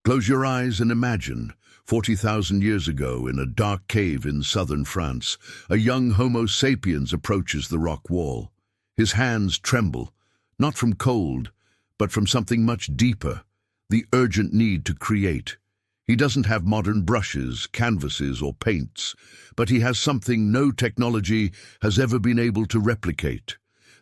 Close your eyes and imagine, 40,000 years ago, in a dark cave in southern France, a young Homo sapiens approaches the rock wall. His hands tremble, not from cold, but from something much deeper, the urgent need to create. He doesn't have modern brushes, canvases, or paints, but he has something no technology has ever been able to replicate.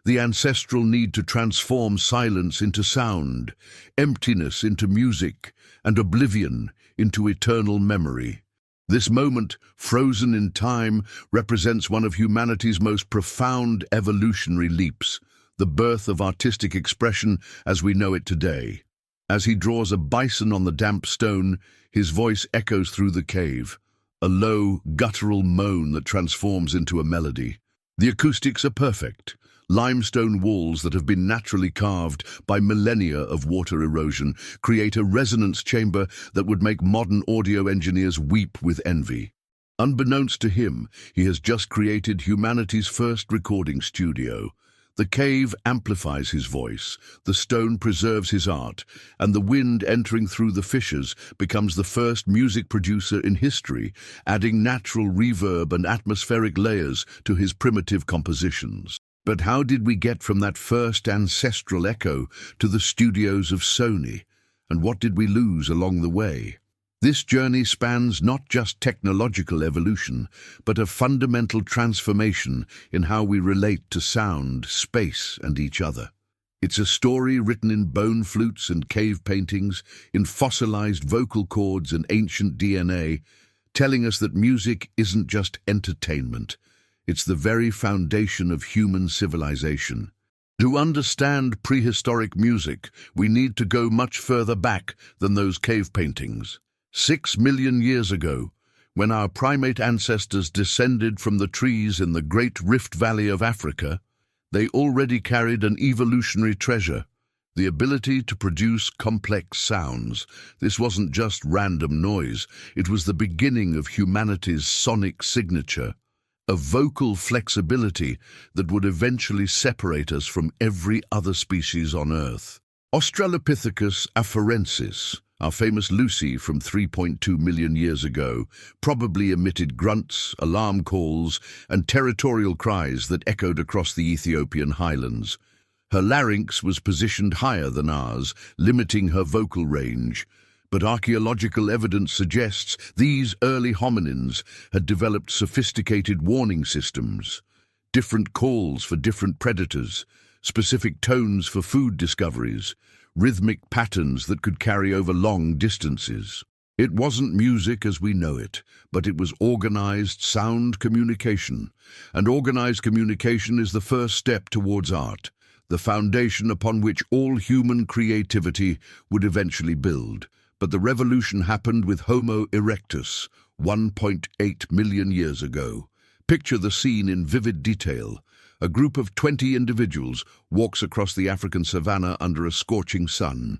The ancestral need to transform silence into sound, emptiness into music, and oblivion into eternal memory. This moment, frozen in time, represents one of humanity's most profound evolutionary leaps, the birth of artistic expression as we know it today. As he draws a bison on the damp stone, his voice echoes through the cave, a low, guttural moan that transforms into a melody. The acoustics are perfect. Limestone walls that have been naturally carved by millennia of water erosion create a resonance chamber that would make modern audio engineers weep with envy. Unbeknownst to him, he has just created humanity's first recording studio. The cave amplifies his voice, the stone preserves his art, and the wind entering through the fissures becomes the first music producer in history, adding natural reverb and atmospheric layers to his primitive compositions. But how did we get from that first ancestral echo to the studios of Sony? And what did we lose along the way? This journey spans not just technological evolution, but a fundamental transformation in how we relate to sound, space, and each other. It's a story written in bone flutes and cave paintings, in fossilized vocal cords and ancient DNA, telling us that music isn't just entertainment. It's the very foundation of human civilization. To understand prehistoric music, we need to go much further back than those cave paintings. 6 million years ago, when our primate ancestors descended from the trees in the Great Rift Valley of Africa, they already carried an evolutionary treasure, the ability to produce complex sounds. This wasn't just random noise, it was the beginning of humanity's sonic signature, a vocal flexibility that would eventually separate us from every other species on Earth. Australopithecus afarensis, our famous Lucy from 3.2 million years ago, probably emitted grunts, alarm calls, and territorial cries that echoed across the Ethiopian highlands. Her larynx was positioned higher than ours, limiting her vocal range. But archaeological evidence suggests these early hominins had developed sophisticated warning systems, different calls for different predators, specific tones for food discoveries, rhythmic patterns that could carry over long distances. It wasn't music as we know it, but it was organized sound communication. And organized communication is the first step towards art, the foundation upon which all human creativity would eventually build. But the revolution happened with Homo erectus 1.8 million years ago. Picture the scene in vivid detail. A group of 20 individuals walks across the African savanna under a scorching sun.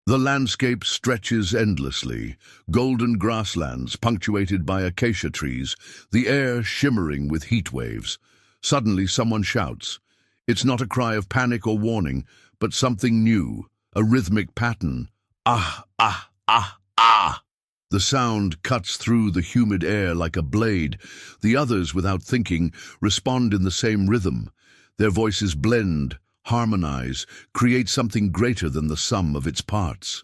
The landscape stretches endlessly, golden grasslands punctuated by acacia trees, the air shimmering with heat waves. Suddenly someone shouts. It's not a cry of panic or warning, but something new, a rhythmic pattern. Ah, ah. Ah, ah! The sound cuts through the humid air like a blade. The others, without thinking, respond in the same rhythm. Their voices blend, harmonize, create something greater than the sum of its parts.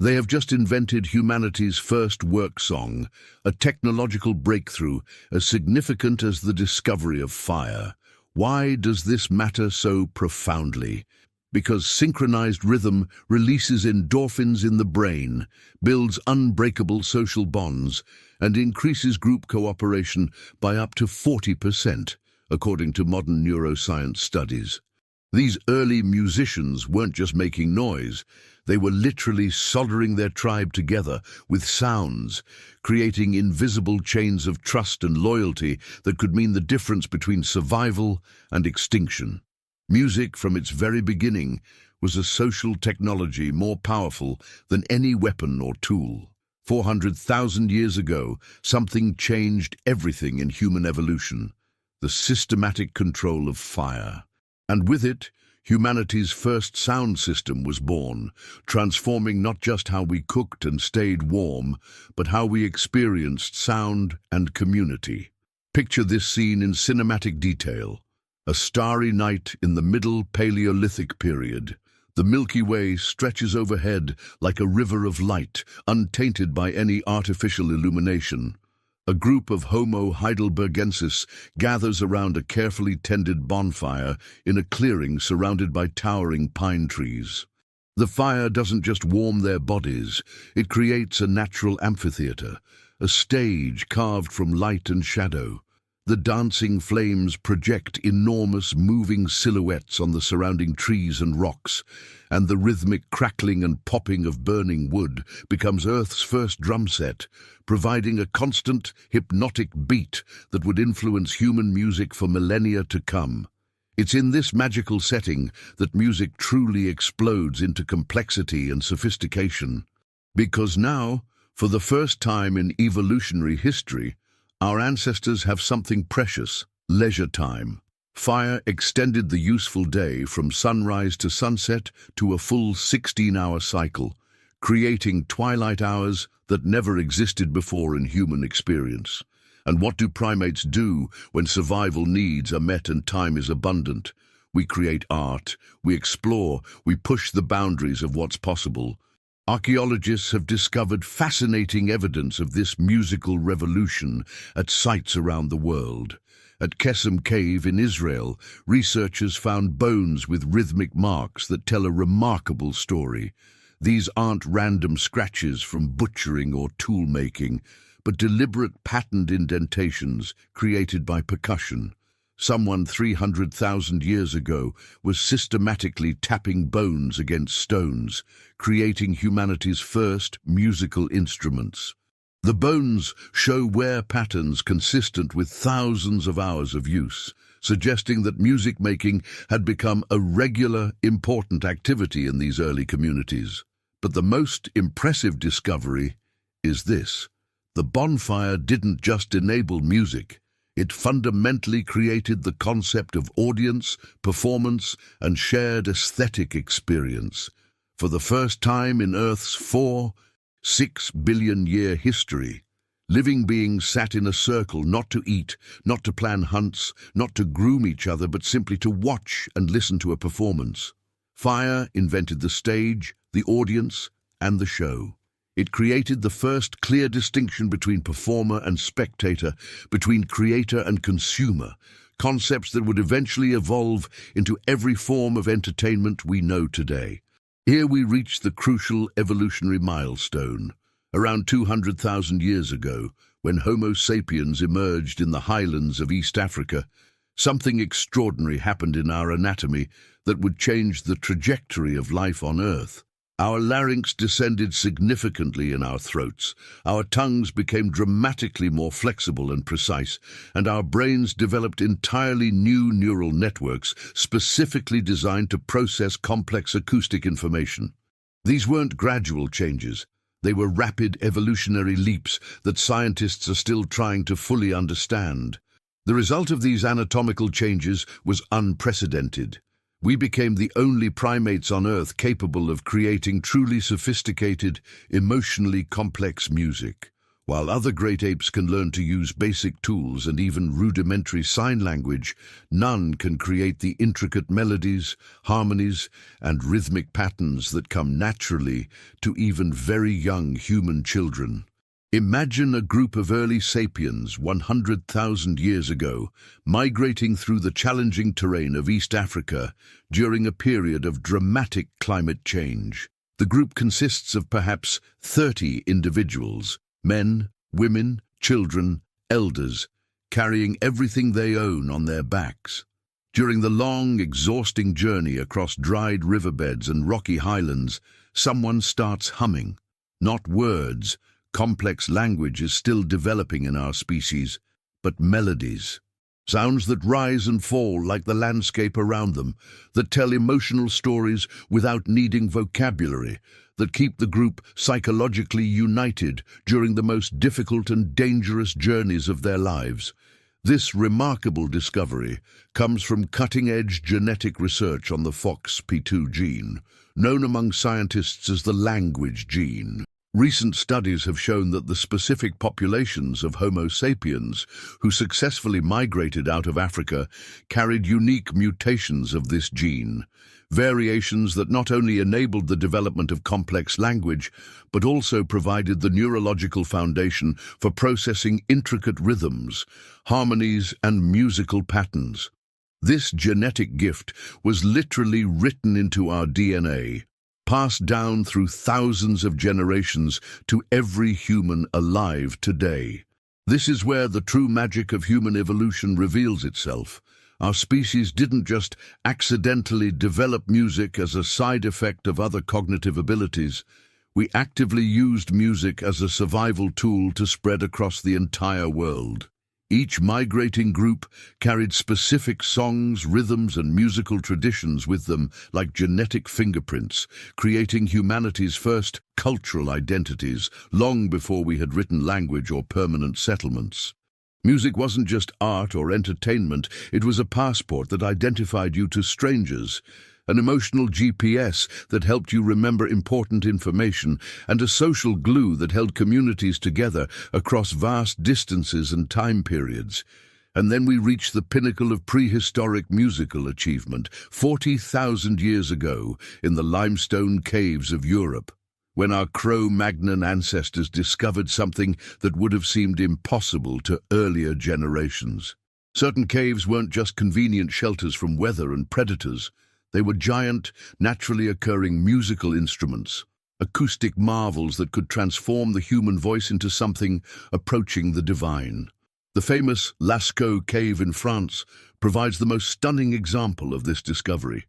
They have just invented humanity's first work song, a technological breakthrough as significant as the discovery of fire. Why does this matter so profoundly? Because synchronized rhythm releases endorphins in the brain, builds unbreakable social bonds, and increases group cooperation by up to 40%, according to modern neuroscience studies. These early musicians weren't just making noise, they were literally soldering their tribe together with sounds, creating invisible chains of trust and loyalty that could mean the difference between survival and extinction. Music, from its very beginning, was a social technology more powerful than any weapon or tool. 400,000 years ago, something changed everything in human evolution: the systematic control of fire. And with it, humanity's first sound system was born, transforming not just how we cooked and stayed warm, but how we experienced sound and community. Picture this scene in cinematic detail. A starry night in the Middle Paleolithic period. The Milky Way stretches overhead like a river of light, untainted by any artificial illumination. A group of Homo heidelbergensis gathers around a carefully tended bonfire in a clearing surrounded by towering pine trees. The fire doesn't just warm their bodies, it creates a natural amphitheater, a stage carved from light and shadow. The dancing flames project enormous moving silhouettes on the surrounding trees and rocks, and the rhythmic crackling and popping of burning wood becomes Earth's first drum set, providing a constant, hypnotic beat that would influence human music for millennia to come. It's in this magical setting that music truly explodes into complexity and sophistication. Because now, for the first time in evolutionary history, our ancestors have something precious: leisure time. Fire extended the useful day from sunrise to sunset to a full 16-hour cycle, creating twilight hours that never existed before in human experience. And what do primates do when survival needs are met and time is abundant? We create art, we explore, we push the boundaries of what's possible. Archaeologists have discovered fascinating evidence of this musical revolution at sites around the world. At Kesem Cave in Israel, researchers found bones with rhythmic marks that tell a remarkable story. These aren't random scratches from butchering or tool-making, but deliberate patterned indentations created by percussion. Someone 300,000 years ago was systematically tapping bones against stones, creating humanity's first musical instruments. The bones show wear patterns consistent with thousands of hours of use, suggesting that music making had become a regular, important activity in these early communities. But the most impressive discovery is this: the bonfire didn't just enable music. It fundamentally created the concept of audience, performance, and shared aesthetic experience. For the first time in Earth's 6 billion-year history, living beings sat in a circle not to eat, not to plan hunts, not to groom each other, but simply to watch and listen to a performance. Fire invented the stage, the audience, and the show. It created the first clear distinction between performer and spectator, between creator and consumer, concepts that would eventually evolve into every form of entertainment we know today. Here we reach the crucial evolutionary milestone. Around 200,000 years ago, when Homo sapiens emerged in the highlands of East Africa, something extraordinary happened in our anatomy that would change the trajectory of life on Earth. Our larynx descended significantly in our throats, our tongues became dramatically more flexible and precise, and our brains developed entirely new neural networks specifically designed to process complex acoustic information. These weren't gradual changes. They were rapid evolutionary leaps that scientists are still trying to fully understand. The result of these anatomical changes was unprecedented. We became the only primates on Earth capable of creating truly sophisticated, emotionally complex music. While other great apes can learn to use basic tools and even rudimentary sign language, none can create the intricate melodies, harmonies, and rhythmic patterns that come naturally to even very young human children. Imagine a group of early sapiens 100,000 years ago migrating through the challenging terrain of East Africa during a period of dramatic climate change. The group consists of perhaps 30 individuals, men, women, children, elders, carrying everything they own on their backs. During the long, exhausting journey across dried riverbeds and rocky highlands, someone starts humming. Not words. Complex language is still developing in our species, but melodies. Sounds that rise and fall like the landscape around them, that tell emotional stories without needing vocabulary, that keep the group psychologically united during the most difficult and dangerous journeys of their lives. This remarkable discovery comes from cutting-edge genetic research on the FOXP2 gene, known among scientists as the language gene. Recent studies have shown that the specific populations of Homo sapiens who successfully migrated out of Africa carried unique mutations of this gene, variations that not only enabled the development of complex language, but also provided the neurological foundation for processing intricate rhythms, harmonies, and musical patterns. This genetic gift was literally written into our DNA, passed down through thousands of generations to every human alive today. This is where the true magic of human evolution reveals itself. Our species didn't just accidentally develop music as a side effect of other cognitive abilities. We actively used music as a survival tool to spread across the entire world. Each migrating group carried specific songs, rhythms, and musical traditions with them like genetic fingerprints, creating humanity's first cultural identities long before we had written language or permanent settlements. Music wasn't just art or entertainment, it was a passport that identified you to strangers, an emotional GPS that helped you remember important information, and a social glue that held communities together across vast distances and time periods. And then we reach the pinnacle of prehistoric musical achievement, 40,000 years ago, in the limestone caves of Europe, when our Cro-Magnon ancestors discovered something that would have seemed impossible to earlier generations. Certain caves weren't just convenient shelters from weather and predators. They were giant, naturally occurring musical instruments, acoustic marvels that could transform the human voice into something approaching the divine. The famous Lascaux cave in France provides the most stunning example of this discovery.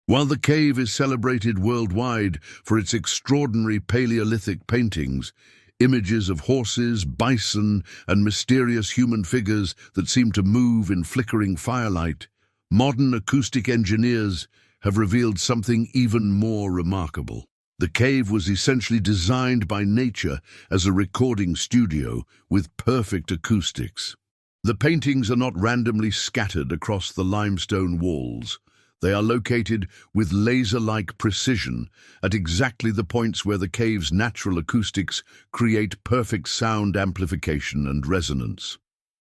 While the cave is celebrated worldwide for its extraordinary Paleolithic paintings, images of horses, bison, and mysterious human figures that seem to move in flickering firelight, modern acoustic engineers have revealed something even more remarkable. The cave was essentially designed by nature as a recording studio with perfect acoustics. The paintings are not randomly scattered across the limestone walls. They are located with laser-like precision at exactly the points where the cave's natural acoustics create perfect sound amplification and resonance.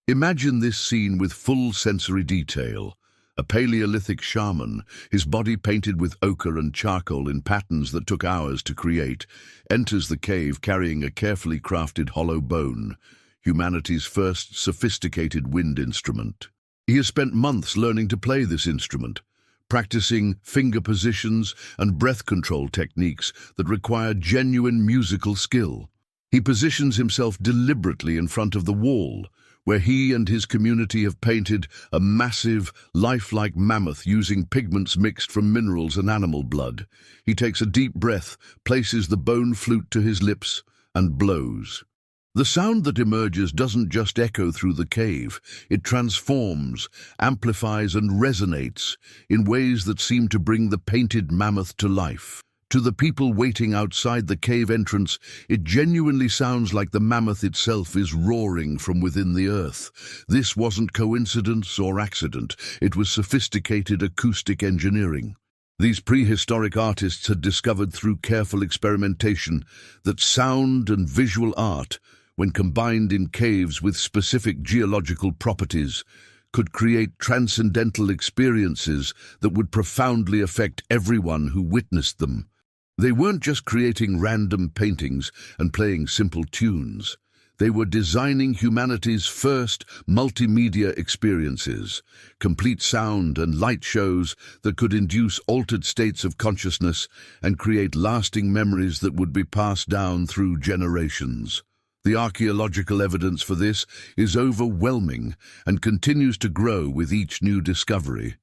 Imagine this scene with full sensory detail. A Paleolithic shaman, his body painted with ochre and charcoal in patterns that took hours to create, enters the cave carrying a carefully crafted hollow bone, humanity's first sophisticated wind instrument. He has spent months learning to play this instrument, practicing finger positions and breath control techniques that require genuine musical skill. He positions himself deliberately in front of the wall, where he and his community have painted a massive, lifelike mammoth using pigments mixed from minerals and animal blood. He takes a deep breath, places the bone flute to his lips, and blows. The sound that emerges doesn't just echo through the cave, it transforms, amplifies, and resonates in ways that seem to bring the painted mammoth to life. To the people waiting outside the cave entrance, it genuinely sounds like the mammoth itself is roaring from within the earth. This wasn't coincidence or accident, it was sophisticated acoustic engineering. These prehistoric artists had discovered through careful experimentation that sound and visual art, when combined in caves with specific geological properties, could create transcendental experiences that would profoundly affect everyone who witnessed them. They weren't just creating random paintings and playing simple tunes. They were designing humanity's first multimedia experiences, complete sound and light shows that could induce altered states of consciousness and create lasting memories that would be passed down through generations. The archaeological evidence for this is overwhelming and continues to grow with each new discovery.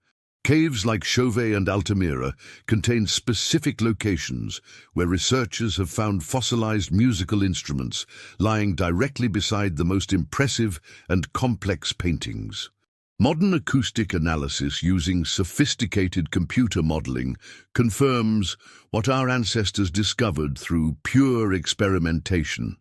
Caves like Chauvet and Altamira contain specific locations where researchers have found fossilized musical instruments lying directly beside the most impressive and complex paintings. Modern acoustic analysis using sophisticated computer modeling confirms what our ancestors discovered through pure experimentation.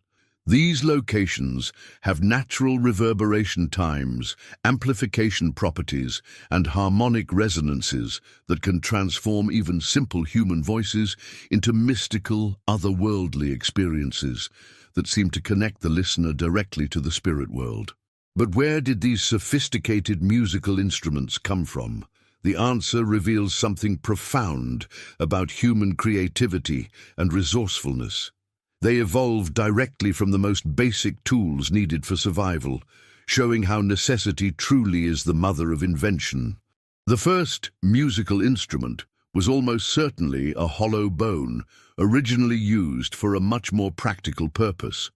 These locations have natural reverberation times, amplification properties, and harmonic resonances that can transform even simple human voices into mystical, otherworldly experiences that seem to connect the listener directly to the spirit world. But where did these sophisticated musical instruments come from? The answer reveals something profound about human creativity and resourcefulness. They evolved directly from the most basic tools needed for survival, showing how necessity truly is the mother of invention. The first musical instrument was almost certainly a hollow bone, originally used for a much more practical purpose,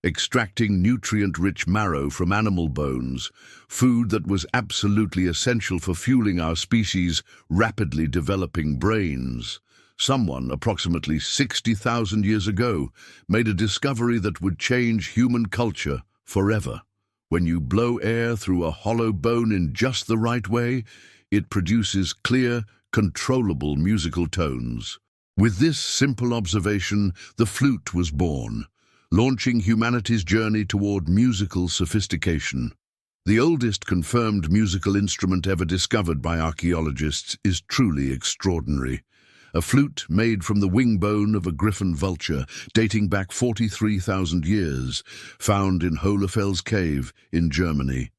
extracting nutrient-rich marrow from animal bones, food that was absolutely essential for fueling our species' rapidly developing brains. Someone, approximately 60,000 years ago, made a discovery that would change human culture forever. When you blow air through a hollow bone in just the right way, it produces clear, controllable musical tones. With this simple observation, the flute was born, launching humanity's journey toward musical sophistication. The oldest confirmed musical instrument ever discovered by archaeologists is truly extraordinary. A flute made from the wing bone of a griffon vulture, dating back 43,000 years, found in Hohlefels cave in Germany.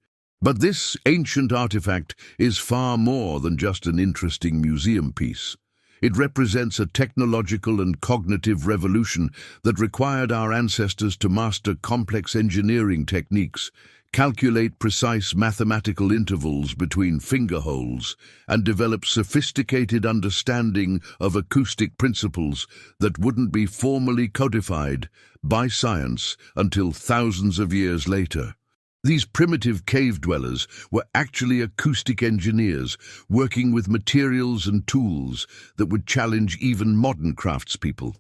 But this ancient artifact is far more than just an interesting museum piece. It represents a technological and cognitive revolution that required our ancestors to master complex engineering techniques, calculate precise mathematical intervals between finger holes, and develop sophisticated understanding of acoustic principles that wouldn't be formally codified by science until thousands of years later. These primitive cave dwellers were actually acoustic engineers working with materials and tools that would challenge even modern craftspeople.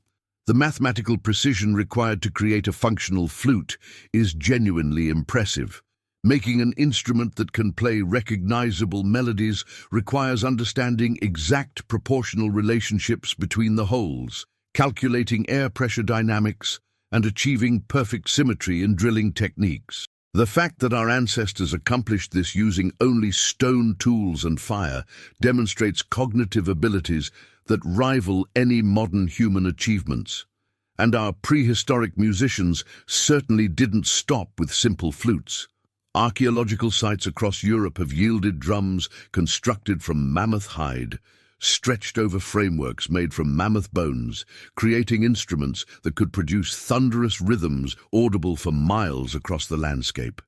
The mathematical precision required to create a functional flute is genuinely impressive. Making an instrument that can play recognizable melodies requires understanding exact proportional relationships between the holes, calculating air pressure dynamics, and achieving perfect symmetry in drilling techniques. The fact that our ancestors accomplished this using only stone tools and fire demonstrates cognitive abilities that rival any modern human achievements. And our prehistoric musicians certainly didn't stop with simple flutes. Archaeological sites across Europe have yielded drums constructed from mammoth hide, stretched over frameworks made from mammoth bones, creating instruments that could produce thunderous rhythms audible for miles across the landscape.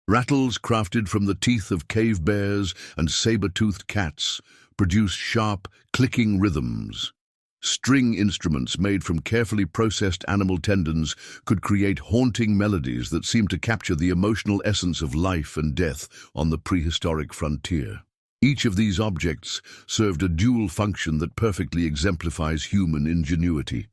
Rattles crafted from the teeth of cave bears and saber-toothed cats produce sharp, clicking rhythms. String instruments made from carefully processed animal tendons could create haunting melodies that seem to capture the emotional essence of life and death on the prehistoric frontier. Each of these objects served a dual function that perfectly exemplifies human ingenuity.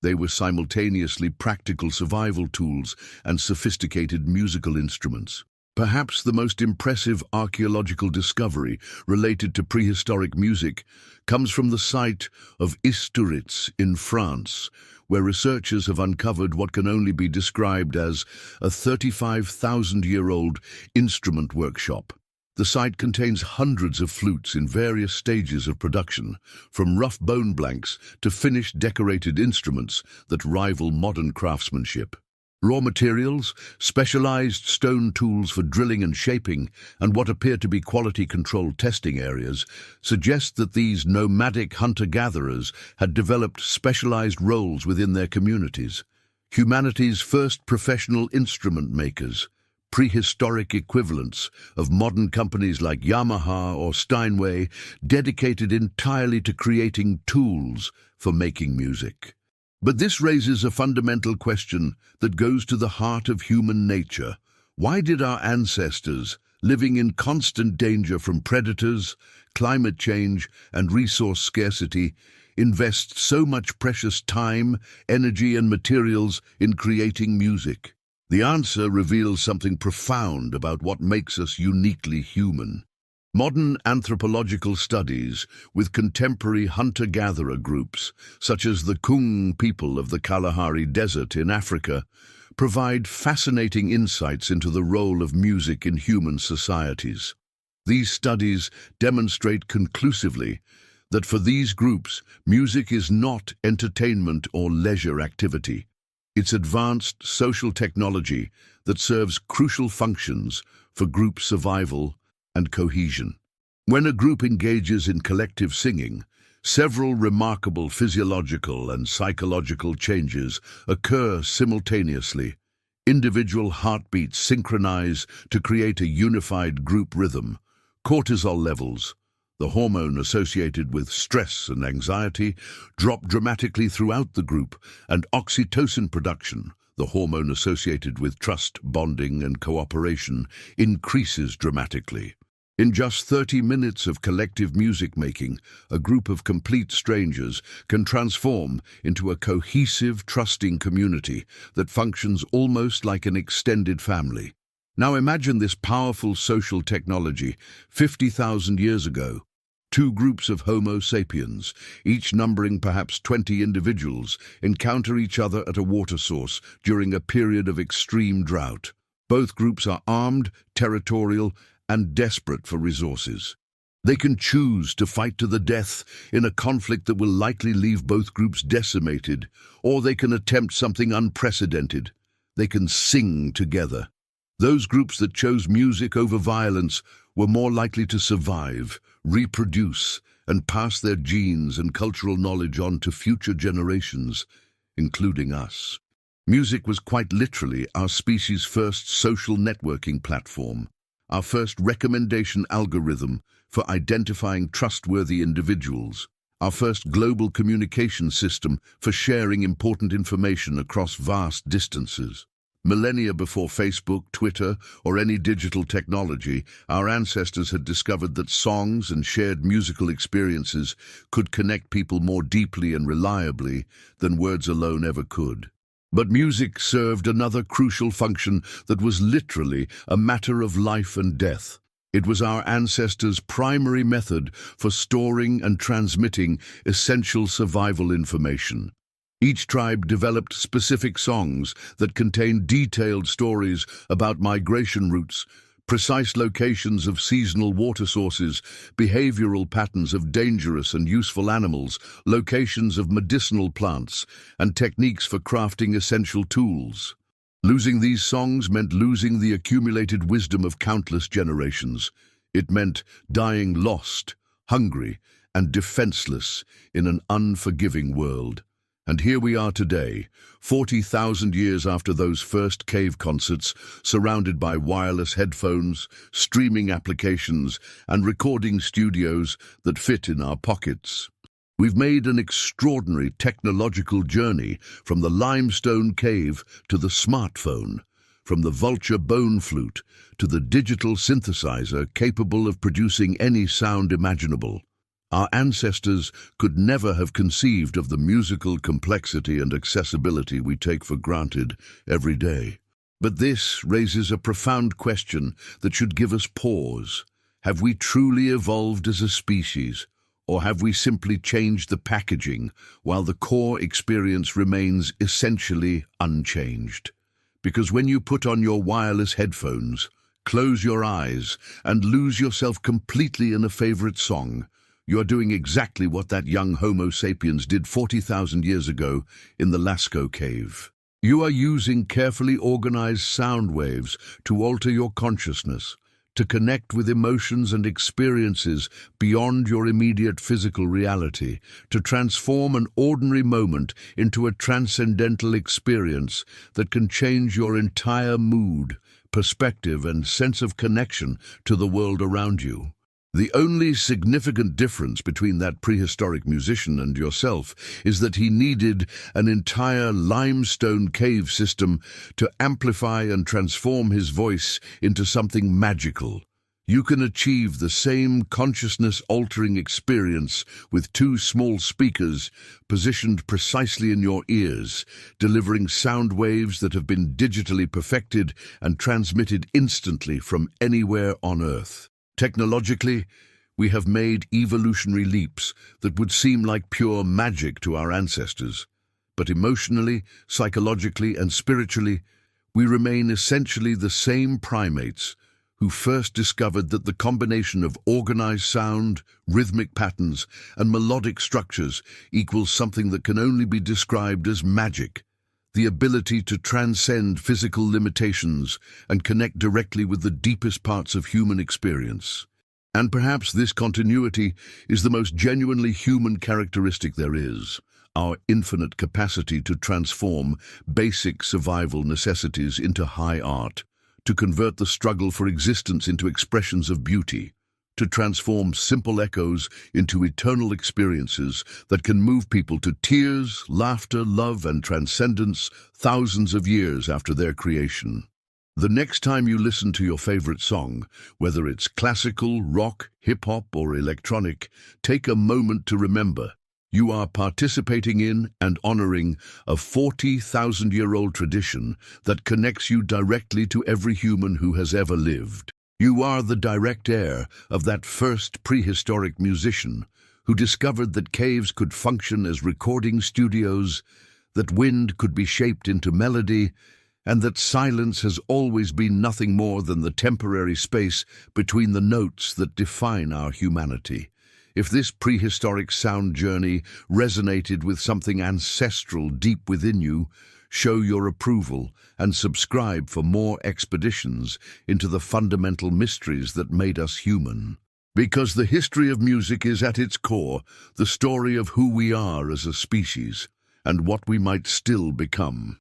They were simultaneously practical survival tools and sophisticated musical instruments. Perhaps the most impressive archaeological discovery related to prehistoric music comes from the site of Isturitz in France, where researchers have uncovered what can only be described as a 35,000-year-old instrument workshop. The site contains hundreds of flutes in various stages of production, from rough bone blanks to finished decorated instruments that rival modern craftsmanship. Raw materials, specialized stone tools for drilling and shaping, and what appear to be quality-controlled testing areas suggest that these nomadic hunter-gatherers had developed specialized roles within their communities. Humanity's first professional instrument makers, prehistoric equivalents of modern companies like Yamaha or Steinway, dedicated entirely to creating tools for making music. But this raises a fundamental question that goes to the heart of human nature. Why did our ancestors, living in constant danger from predators, climate change, and resource scarcity, invest so much precious time, energy, and materials in creating music? The answer reveals something profound about what makes us uniquely human. Modern anthropological studies with contemporary hunter-gatherer groups, such as the Kung people of the Kalahari Desert in Africa, provide fascinating insights into the role of music in human societies. These studies demonstrate conclusively that for these groups, music is not entertainment or leisure activity. It's advanced social technology that serves crucial functions for group survival and cohesion. When a group engages in collective singing, several remarkable physiological and psychological changes occur simultaneously. Individual heartbeats synchronize to create a unified group rhythm. Cortisol levels, the hormone associated with stress and anxiety, drop dramatically throughout the group, and oxytocin production, the hormone associated with trust, bonding, and cooperation, increases dramatically. In just 30 minutes of collective music making, a group of complete strangers can transform into a cohesive, trusting community that functions almost like an extended family. Now imagine this powerful social technology 50,000 years ago. Two groups of Homo sapiens, each numbering perhaps 20 individuals, encounter each other at a water source during a period of extreme drought. Both groups are armed, territorial, and desperate for resources. They can choose to fight to the death in a conflict that will likely leave both groups decimated, or they can attempt something unprecedented. They can sing together. Those groups that chose music over violence were more likely to survive, reproduce, and pass their genes and cultural knowledge on to future generations, including us. Music was quite literally our species' first social networking platform, our first recommendation algorithm for identifying trustworthy individuals, our first global communication system for sharing important information across vast distances. Millennia before Facebook, Twitter, or any digital technology, our ancestors had discovered that songs and shared musical experiences could connect people more deeply and reliably than words alone ever could. But music served another crucial function that was literally a matter of life and death. It was our ancestors' primary method for storing and transmitting essential survival information. Each tribe developed specific songs that contained detailed stories about migration routes, precise locations of seasonal water sources, behavioral patterns of dangerous and useful animals, locations of medicinal plants, and techniques for crafting essential tools. Losing these songs meant losing the accumulated wisdom of countless generations. It meant dying lost, hungry, and defenseless in an unforgiving world. And here we are today, 40,000 years after those first cave concerts, surrounded by wireless headphones, streaming applications, and recording studios that fit in our pockets. We've made an extraordinary technological journey from the limestone cave to the smartphone, from the vulture bone flute to the digital synthesizer capable of producing any sound imaginable. Our ancestors could never have conceived of the musical complexity and accessibility we take for granted every day. But this raises a profound question that should give us pause. Have we truly evolved as a species, or have we simply changed the packaging while the core experience remains essentially unchanged? Because when you put on your wireless headphones, close your eyes, and lose yourself completely in a favorite song, you're doing exactly what that young Homo sapiens did 40,000 years ago in the Lascaux cave. You are using carefully organized sound waves to alter your consciousness, to connect with emotions and experiences beyond your immediate physical reality, to transform an ordinary moment into a transcendental experience that can change your entire mood, perspective, and sense of connection to the world around you. The only significant difference between that prehistoric musician and yourself is that he needed an entire limestone cave system to amplify and transform his voice into something magical. You can achieve the same consciousness-altering experience with two small speakers positioned precisely in your ears, delivering sound waves that have been digitally perfected and transmitted instantly from anywhere on Earth. Technologically, we have made evolutionary leaps that would seem like pure magic to our ancestors. But emotionally, psychologically, and spiritually, we remain essentially the same primates who first discovered that the combination of organized sound, rhythmic patterns, and melodic structures equals something that can only be described as magic, the ability to transcend physical limitations and connect directly with the deepest parts of human experience. And perhaps this continuity is the most genuinely human characteristic there is, our infinite capacity to transform basic survival necessities into high art, to convert the struggle for existence into expressions of beauty, to transform simple echoes into eternal experiences that can move people to tears, laughter, love, and transcendence thousands of years after their creation. The next time you listen to your favorite song, whether it's classical, rock, hip-hop, or electronic, take a moment to remember you are participating in and honoring a 40,000-year-old tradition that connects you directly to every human who has ever lived. You are the direct heir of that first prehistoric musician who discovered that caves could function as recording studios, that wind could be shaped into melody, and that silence has always been nothing more than the temporary space between the notes that define our humanity. If this prehistoric sound journey resonated with something ancestral deep within you, show your approval and subscribe for more expeditions into the fundamental mysteries that made us human. Because the history of music is at its core the story of who we are as a species and what we might still become.